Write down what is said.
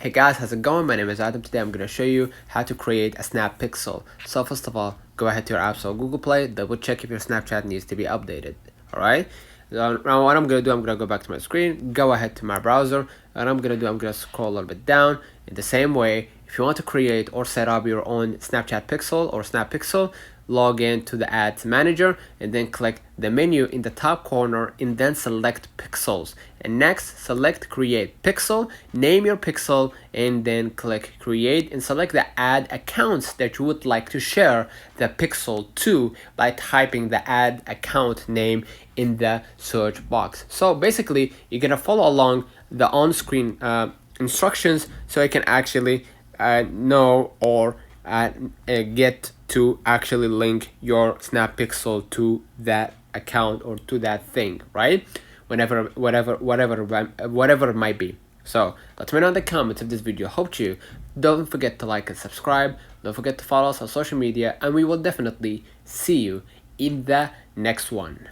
Hey guys, how's it going? My name is Adam. Today I'm going to show you how to create a Snap Pixel. So first of all, go ahead to your App Store, Google Play, double check if your Snapchat needs to be updated. Alright? Now what I'm going to do, I'm going to go back to my screen, go ahead to my browser, and I'm going to scroll a little bit down. In the same way, if you want to create or set up your own Snapchat Pixel or Snap Pixel, log in to the Ads Manager and then click the menu in the top corner and then select Pixels. And next, select Create Pixel, name your pixel, and then click Create and select the ad accounts that you would like to share the pixel to by typing the ad account name in the search box. So basically, you're gonna follow along the on-screen instructions so you can actually know or get to actually link your Snap Pixel to that account or to that thing, right? Whatever it might be. So let me know in the comments if this video helped you. Don't forget to like and subscribe. Don't forget to follow us on social media, and we will definitely see you in the next one.